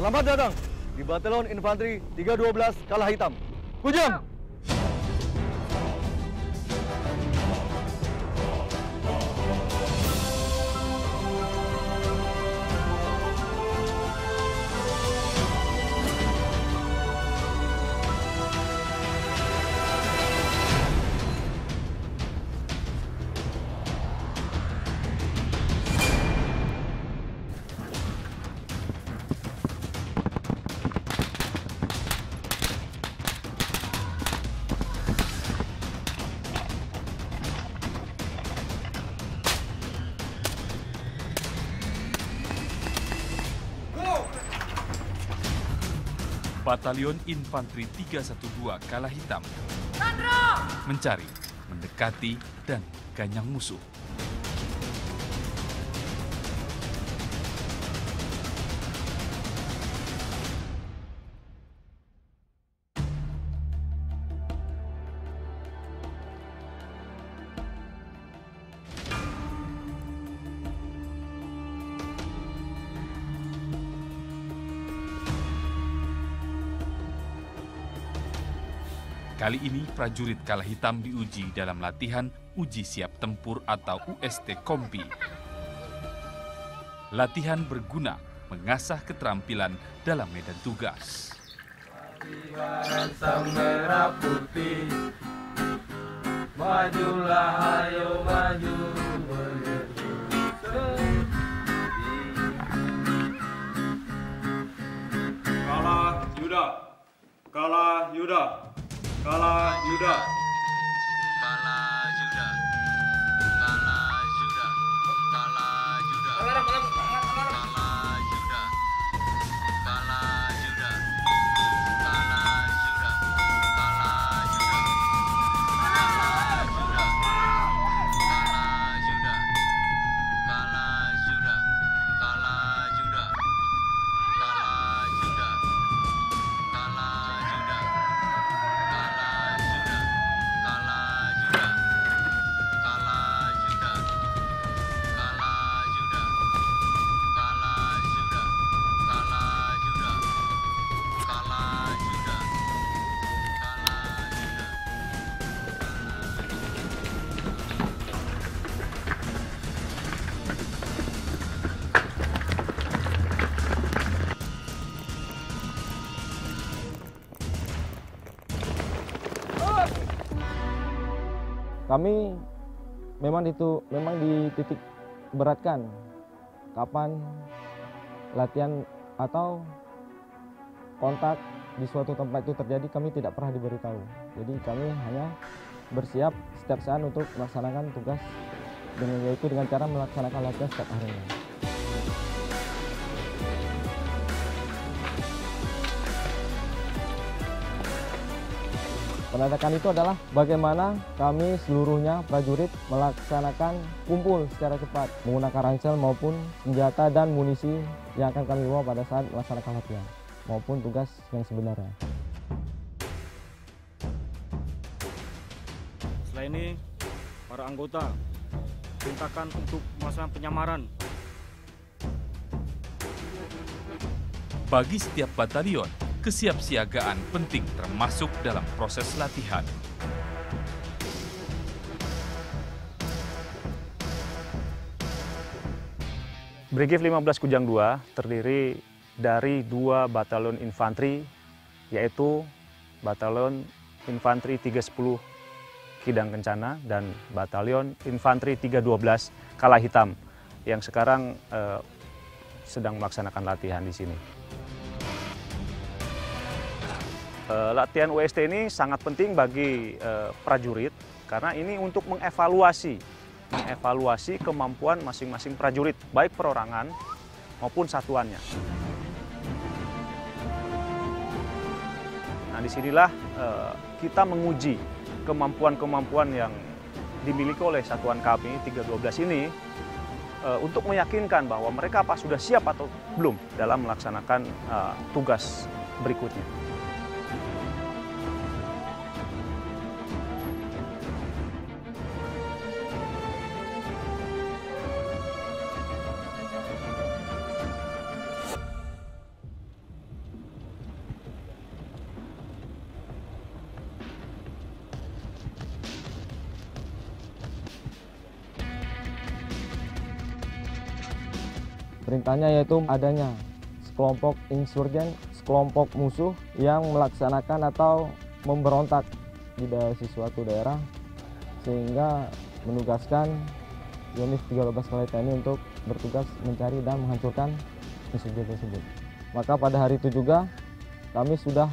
Selamat datang di Batalion Infanteri 312 Kala Hitam. Kujang! Batalion Infanteri 312 Kala Hitam mencari, mendekati, dan ganyang musuh. Kali ini prajurit Kala Hitam diuji dalam latihan Uji Siap Tempur atau UST Kompi. Latihan berguna mengasah keterampilan dalam medan tugas. Sang merah putih, majulah ayo maju begitu. Kalah Yuda, kalah Yuda. Kalah Yuda. Kalah Yuda. Kalah Yuda. Kalah Yuda. Kalah Yuda. Kalah Yuda. Kalah Yuda. Kalah Yuda. Kalah Yuda. Kalah Yuda. Kalah Yuda. Kalah Yuda. Kalah Yuda. Kalah Yuda. Kalah Yuda. Kami memang dititik beratkan kapan latihan atau kontak di suatu tempat itu terjadi, kami tidak pernah diberitahu. Jadi kami hanya bersiap setiap saat untuk melaksanakan tugas, yaitu dengan cara melaksanakan latihan setiap harinya. Penandakan itu adalah bagaimana kami seluruhnya prajurit melaksanakan kumpul secara cepat menggunakan ransel maupun senjata dan munisi yang akan kami bawa pada saat melaksanakan latihan maupun tugas yang sebenarnya. Setelah ini, para anggota perintahkan untuk melaksanakan penyamaran. Bagi setiap batalion, kesiapsiagaan penting termasuk dalam proses latihan. Brigif 15 Kujang 2 terdiri dari 2 batalion infanteri, yaitu Batalion Infanteri 310 Kidang Kencana dan Batalion Infanteri 312 Kala Hitam yang sekarang sedang melaksanakan latihan di sini. Latihan UST ini sangat penting bagi prajurit karena ini untuk mengevaluasi kemampuan masing-masing prajurit, baik perorangan maupun satuannya. Nah, disinilah kita menguji kemampuan-kemampuan yang dimiliki oleh satuan kami 312 ini untuk meyakinkan bahwa mereka apa sudah siap atau belum dalam melaksanakan tugas berikutnya. Perintahnya yaitu adanya sekelompok insurgen, sekelompok musuh yang melaksanakan atau memberontak di suatu daerah, sehingga menugaskan unit 312 Kalahitam ini untuk bertugas mencari dan menghancurkan insurgen tersebut. Maka pada hari itu juga kami sudah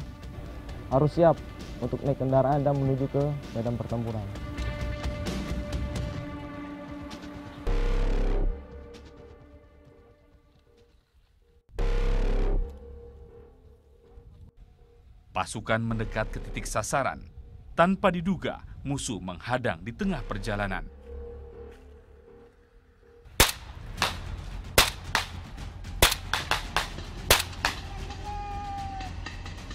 harus siap untuk naik kendaraan dan menuju ke medan pertempuran. Pasukan mendekat ke titik sasaran. Tanpa diduga, musuh menghadang di tengah perjalanan.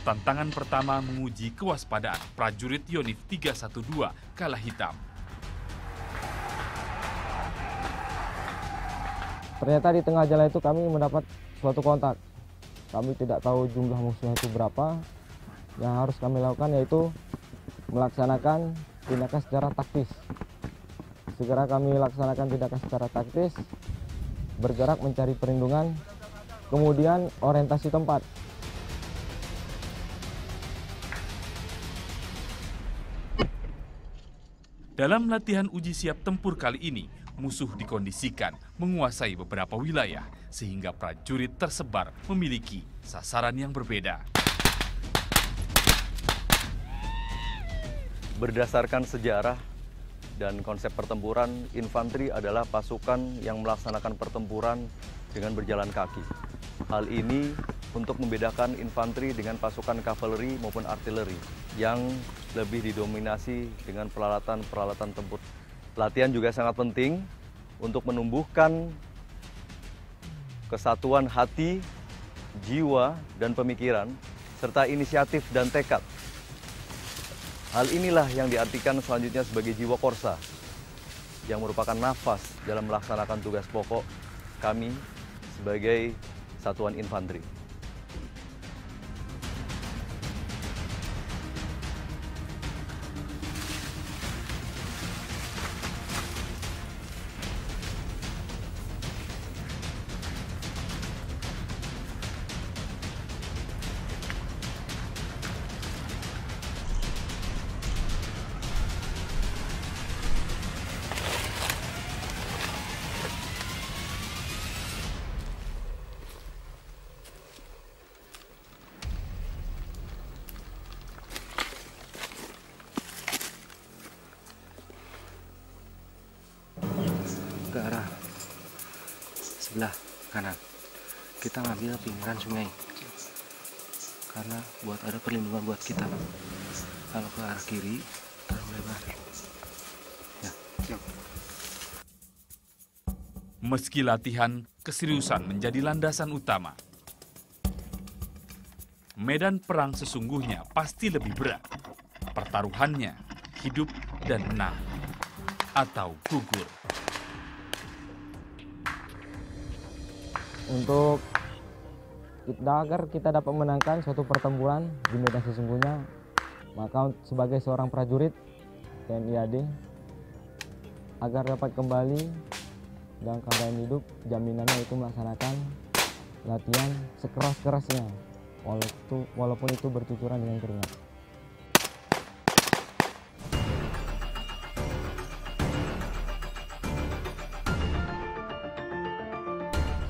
Tantangan pertama menguji kewaspadaan prajurit Yonif 312 Kalahitam. Ternyata di tengah jalan itu kami mendapat suatu kontak. Kami tidak tahu jumlah musuhnya itu berapa. Yang harus kami lakukan yaitu melaksanakan tindakan secara taktis. Segera kami laksanakan tindakan secara taktis, bergerak mencari perlindungan, kemudian orientasi tempat. Dalam latihan uji siap tempur kali ini, musuh dikondisikan menguasai beberapa wilayah, sehingga prajurit tersebar memiliki sasaran yang berbeda. Berdasarkan sejarah dan konsep pertempuran, infanteri adalah pasukan yang melaksanakan pertempuran dengan berjalan kaki. Hal ini untuk membedakan infanteri dengan pasukan kavaleri maupun artileri yang lebih didominasi dengan peralatan-peralatan tempur. Latihan juga sangat penting untuk menumbuhkan kesatuan hati, jiwa, dan pemikiran, serta inisiatif dan tekad. Hal inilah yang diartikan selanjutnya sebagai jiwa korsa, yang merupakan nafas dalam melaksanakan tugas pokok kami sebagai satuan infanteri. Ke arah sebelah kanan kita ngambil pinggiran sungai karena buat ada perlindungan buat kita. Kalau ke arah kiri terlalu lebar ya. Siap. Meski latihan, keseriusan menjadi landasan utama. Medan perang sesungguhnya pasti lebih berat. Pertaruhannya hidup dan menang atau gugur. Untuk agar kita dapat menangkan suatu pertempuran di medan sesungguhnya, maka sebagai seorang prajurit TNI AD, agar dapat kembali dalam keadaan hidup, jaminannya itu melaksanakan latihan sekeras-kerasnya, walaupun itu bercucuran dengan keringat.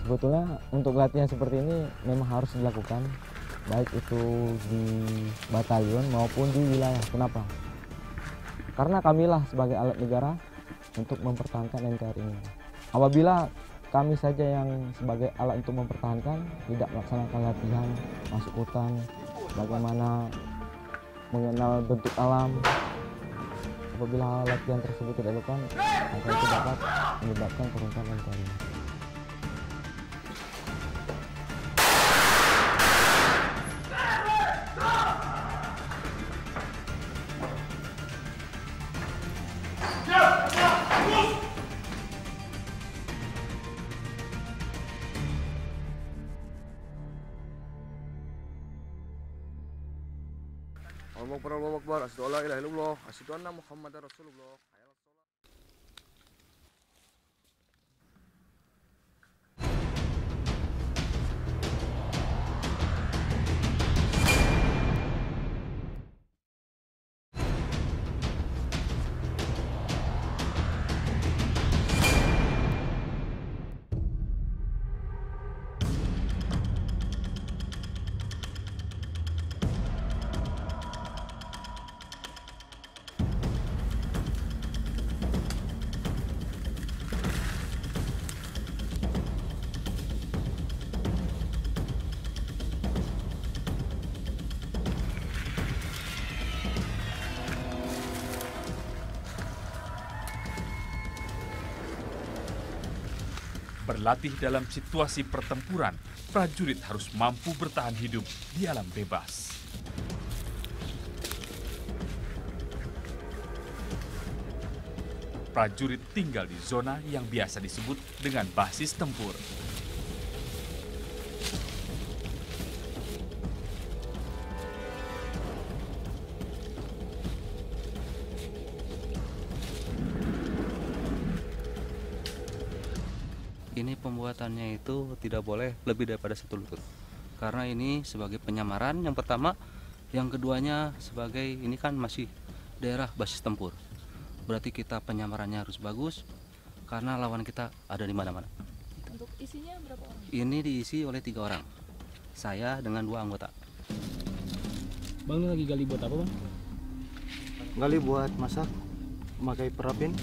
Sebetulnya untuk latihan seperti ini memang harus dilakukan, baik itu di batalion maupun di wilayah. Kenapa? Karena kamilah sebagai alat negara untuk mempertahankan NKRI ini. Apabila kami saja yang sebagai alat untuk mempertahankan tidak melaksanakan latihan, masuk hutan, bagaimana mengenal bentuk alam, apabila latihan tersebut tidak dilakukan, maka itu dapat menyebabkan keruntuhan NKRI. Allahu Akbar, asyhadu an la ilaha illallah, asyhadu anna Muhammadar Rasulullah. Berlatih dalam situasi pertempuran, prajurit harus mampu bertahan hidup di alam bebas. Prajurit tinggal di zona yang biasa disebut dengan basis tempur. Ini pembuatannya itu tidak boleh lebih daripada 1 lutut. Karena ini sebagai penyamaran yang pertama, yang keduanya sebagai ini kan masih daerah basis tempur. Berarti kita penyamarannya harus bagus karena lawan kita ada di mana-mana. Untuk isinya berapa orang? Ini diisi oleh 3 orang. Saya dengan 2 anggota. Bang, ini lagi gali buat apa, Bang? Gali buat masak, memakai perapin.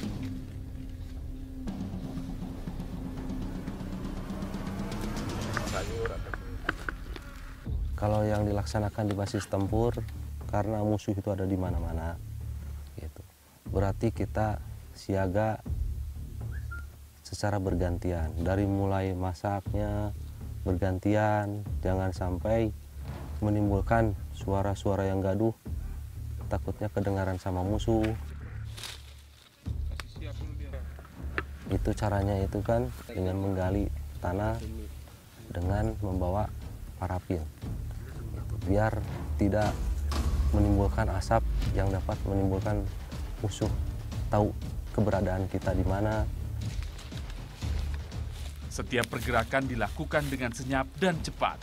Kalau yang dilaksanakan di basis tempur, karena musuh itu ada di mana-mana, gitu. Berarti kita siaga secara bergantian. Dari mulai masaknya bergantian, jangan sampai menimbulkan suara-suara yang gaduh, takutnya kedengaran sama musuh. Itu caranya itu kan dengan menggali tanah dengan membawa parafin, biar tidak menimbulkan asap yang dapat menimbulkan musuh tahu keberadaan kita di mana. Setiap pergerakan dilakukan dengan senyap dan cepat.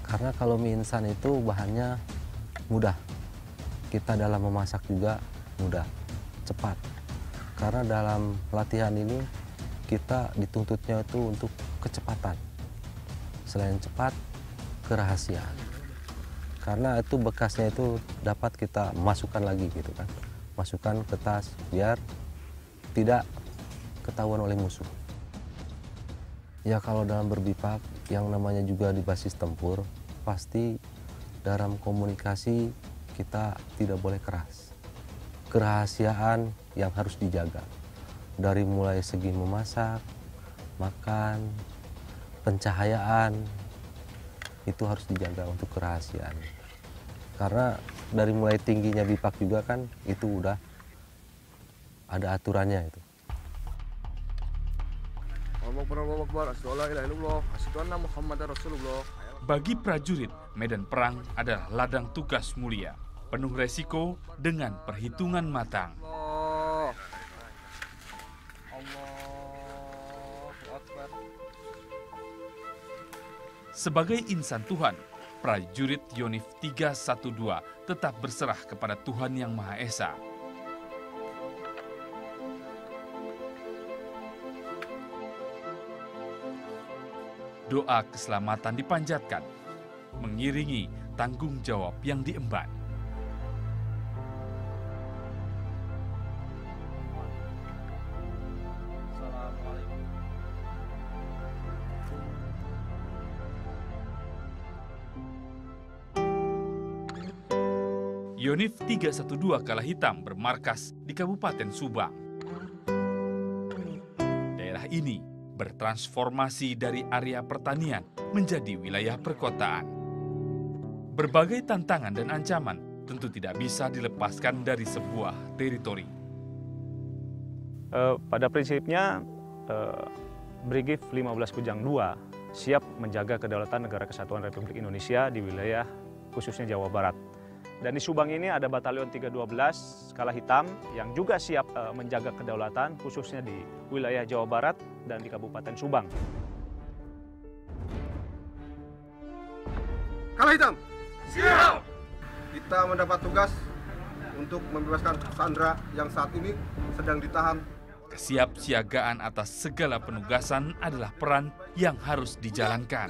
Karena kalau mie instan itu bahannya mudah, kita dalam memasak juga mudah, cepat. Karena dalam latihan ini kita dituntutnya itu untuk kecepatan. Selain cepat, kerahasiaan. Karena itu bekasnya itu dapat kita masukkan lagi gitu kan. Masukkan ke tas biar tidak ketahuan oleh musuh. Ya kalau dalam berbipak yang namanya juga di basis tempur, pasti dalam komunikasi kita tidak boleh keras. Kerahasiaan yang harus dijaga. Dari mulai segi memasak, makan, pencahayaan, itu harus dijaga untuk kerahasiaan. Karena dari mulai tingginya bipak juga kan itu udah ada aturannya itu. Bagi prajurit, medan perang adalah ladang tugas mulia, penuh resiko dengan perhitungan matang. Sebagai insan Tuhan, prajurit Yonif 312 tetap berserah kepada Tuhan Yang Maha Esa. Doa keselamatan dipanjatkan, mengiringi tanggung jawab yang diemban. Yonif 312 Kala Hitam bermarkas di Kabupaten Subang. Daerah ini bertransformasi dari area pertanian menjadi wilayah perkotaan. Berbagai tantangan dan ancaman tentu tidak bisa dilepaskan dari sebuah teritori. Pada prinsipnya, Brigif 15 Kujang II siap menjaga kedaulatan Negara Kesatuan Republik Indonesia di wilayah khususnya Jawa Barat. Dan di Subang ini ada Batalion 312 Kala Hitam yang juga siap menjaga kedaulatan khususnya di wilayah Jawa Barat dan di Kabupaten Subang. Kala Hitam, siap! Kita mendapat tugas untuk membebaskan Sandra yang saat ini sedang ditahan. Kesiapsiagaan atas segala penugasan adalah peran yang harus dijalankan.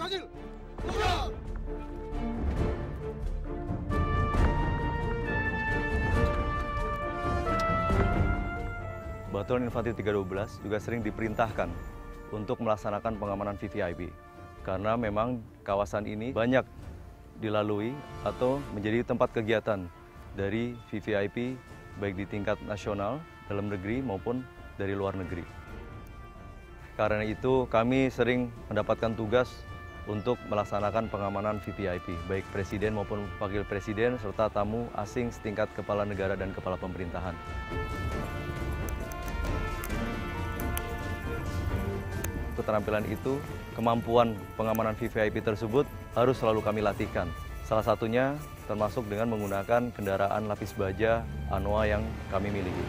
Batalion Infanteri 312 juga sering diperintahkan untuk melaksanakan pengamanan VVIP. Karena memang kawasan ini banyak dilalui atau menjadi tempat kegiatan dari VVIP baik di tingkat nasional, dalam negeri maupun dari luar negeri. Karena itu kami sering mendapatkan tugas untuk melaksanakan pengamanan VVIP, baik presiden maupun wakil presiden serta tamu asing setingkat kepala negara dan kepala pemerintahan. Keterampilan itu, kemampuan pengamanan VVIP tersebut harus selalu kami latihkan. Salah satunya termasuk dengan menggunakan kendaraan lapis baja Anoa yang kami miliki.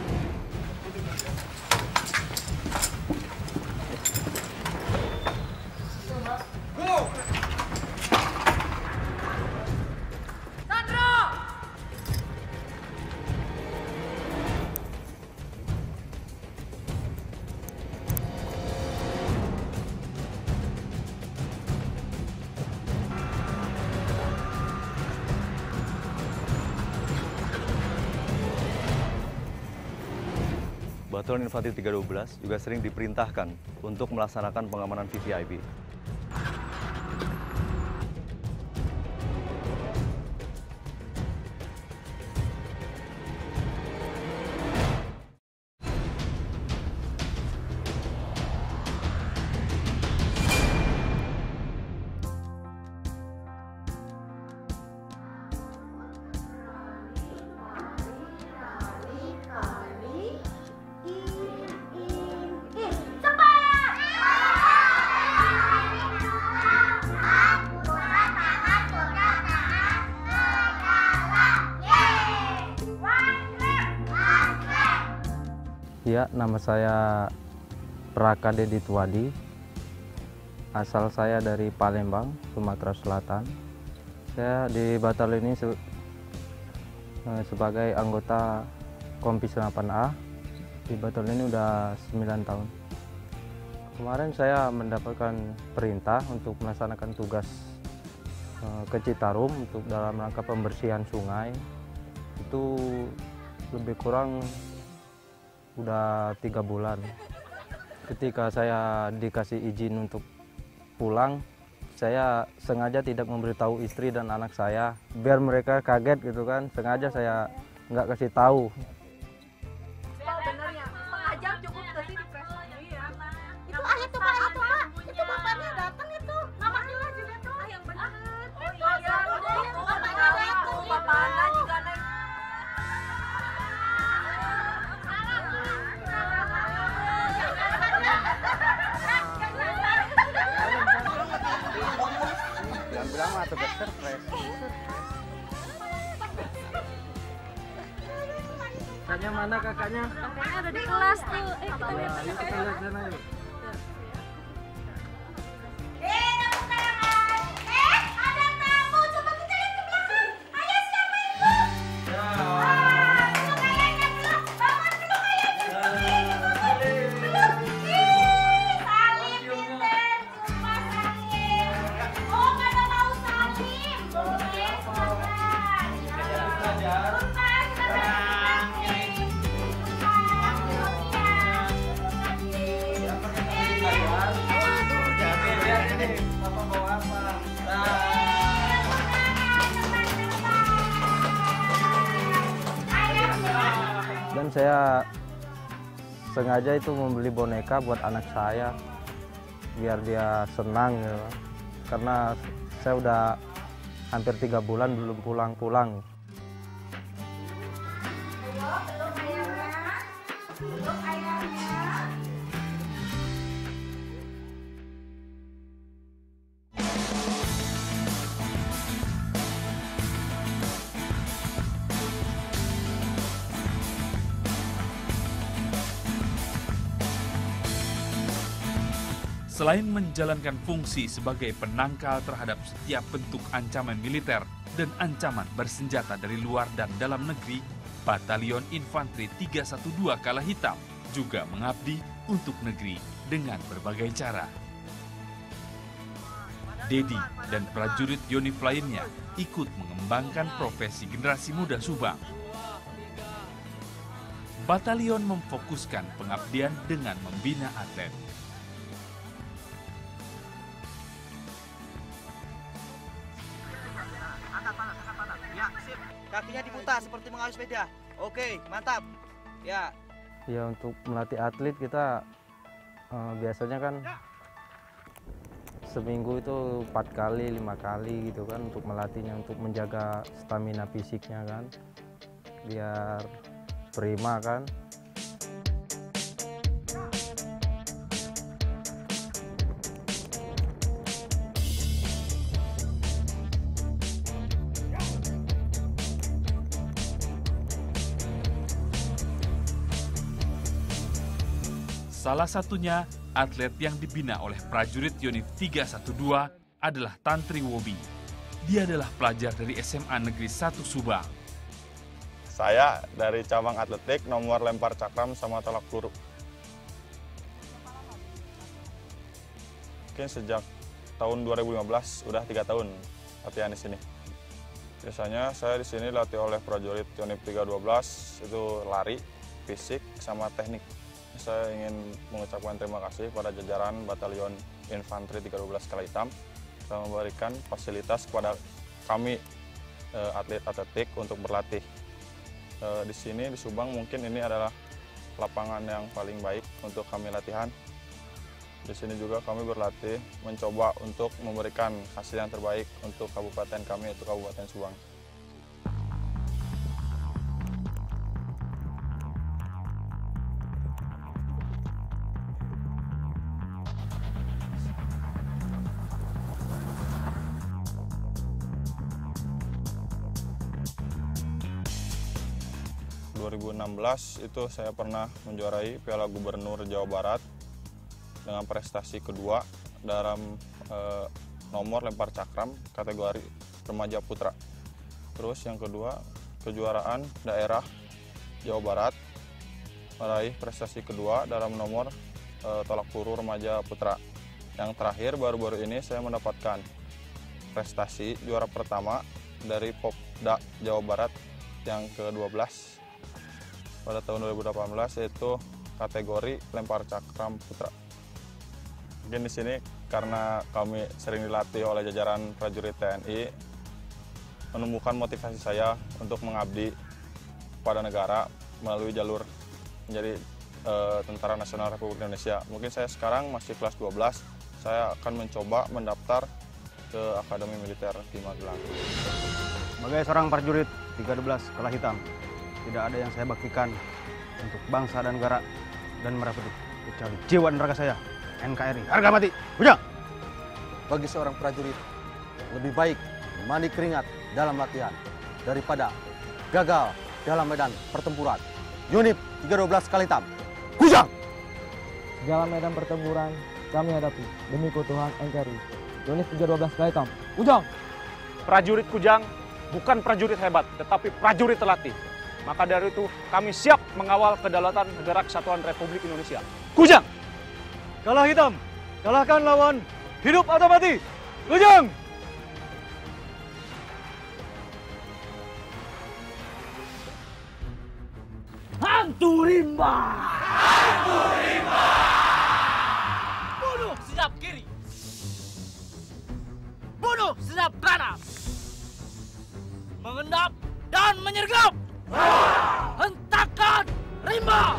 Batalion Infanteri 312 juga sering diperintahkan untuk melaksanakan pengamanan VVIP. Ya, nama saya Praka Dedi Tuadi. Asal saya dari Palembang, Sumatera Selatan. Saya di batalion ini sebagai anggota Kompis 8A. Di batalion ini udah 9 tahun. Kemarin saya mendapatkan perintah untuk melaksanakan tugas ke Citarum untuk dalam rangka pembersihan sungai. Itu lebih kurang udah 3 bulan. Ketika saya dikasih izin untuk pulang, saya sengaja tidak memberitahu istri dan anak saya biar mereka kaget gitu kan. Sengaja saya nggak kasih tahu. Benernya, pengajar cukup tadi di press. Iya. Itu itu Pak. Itu bapaknya datang itu. Nama Kila juga tuh. Yang benar. Oh iya, bapaknya datang. Bapaknya juga naik. Bilang mah tugas surprise. Kakaknya mana kakaknya? Kakaknya ada di kelas tuh. Kita lihat Ayo kita lihat sana yuk. Ada tamu. Coba kita lihat ke belakang. Ayo siapa itu? Dan saya sengaja itu membeli boneka buat anak saya biar dia senang gitu. Karena saya udah hampir 3 bulan belum pulang-pulang. Belum ayamnya. Selain menjalankan fungsi sebagai penangkal terhadap setiap bentuk ancaman militer dan ancaman bersenjata dari luar dan dalam negeri, Batalion Infanteri 312 Kala Hitam juga mengabdi untuk negeri dengan berbagai cara. Dedi dan prajurit Yonif lainnya ikut mengembangkan profesi generasi muda Subang. Batalion memfokuskan pengabdian dengan membina atlet. Ya, sip. Kakinya diputar seperti mengayuh sepeda. Oke, mantap. Ya. Ya, untuk melatih atlet kita biasanya kan seminggu itu 4 kali, 5 kali gitu kan untuk melatihnya, untuk menjaga stamina fisiknya kan, biar prima kan. Salah satunya atlet yang dibina oleh prajurit Yonif 312 adalah Tantri Wobi. Dia adalah pelajar dari SMA Negeri 1 Subang. Saya dari cabang atletik nomor lempar cakram sama tolak peluru. Mungkin sejak tahun 2015, udah 3 tahun latihan di sini. Biasanya saya di sini latih oleh prajurit Yonif 312, itu lari, fisik, sama teknik. Saya ingin mengucapkan terima kasih pada jajaran Batalion Infanteri 312 Kala Hitam telah memberikan fasilitas kepada kami atlet atletik untuk berlatih. Di sini di Subang mungkin ini adalah lapangan yang paling baik untuk kami latihan. Di sini juga kami berlatih mencoba untuk memberikan hasil yang terbaik untuk kabupaten kami, yaitu Kabupaten Subang. Tahun 2016 itu saya pernah menjuarai Piala Gubernur Jawa Barat dengan prestasi kedua dalam nomor lempar cakram kategori remaja putra. Terus yang kedua, kejuaraan daerah Jawa Barat meraih prestasi kedua dalam nomor tolak peluru remaja putra. Yang terakhir baru-baru ini saya mendapatkan prestasi juara pertama dari Popda Jawa Barat yang ke-12 pada tahun 2018, yaitu kategori lempar cakram putra. Mungkin di sini karena kami sering dilatih oleh jajaran prajurit TNI, menumbuhkan motivasi saya untuk mengabdi pada negara melalui jalur menjadi Tentara Nasional Republik Indonesia. Mungkin saya sekarang masih kelas 12, saya akan mencoba mendaftar ke Akademi Militer di Magelang. Sebagai seorang prajurit 312 Kala Hitam, tidak ada yang saya baktikan untuk bangsa dan negara dan merah putih kecuali jiwa dan raga saya, NKRI. Harga mati, Ujang! Bagi seorang prajurit, lebih baik mandi keringat dalam latihan daripada gagal dalam medan pertempuran. Unit 312 Kala Hitam, Kujang! Segala medan pertempuran kami hadapi demi keutuhan NKRI. Unit 312 Kala Hitam, Kujang! Prajurit Kujang bukan prajurit hebat, tetapi prajurit terlatih. Maka dari itu kami siap mengawal kedaulatan negara kesatuan Republik Indonesia. Kujang! Kala Hitam, kalahkan lawan, hidup atau mati. Kujang! Hantu rimba! Hantu rimba! Bunuh sedap kiri. Bunuh sedap kanan. Mengendap dan menyergap. Hentakan rimba!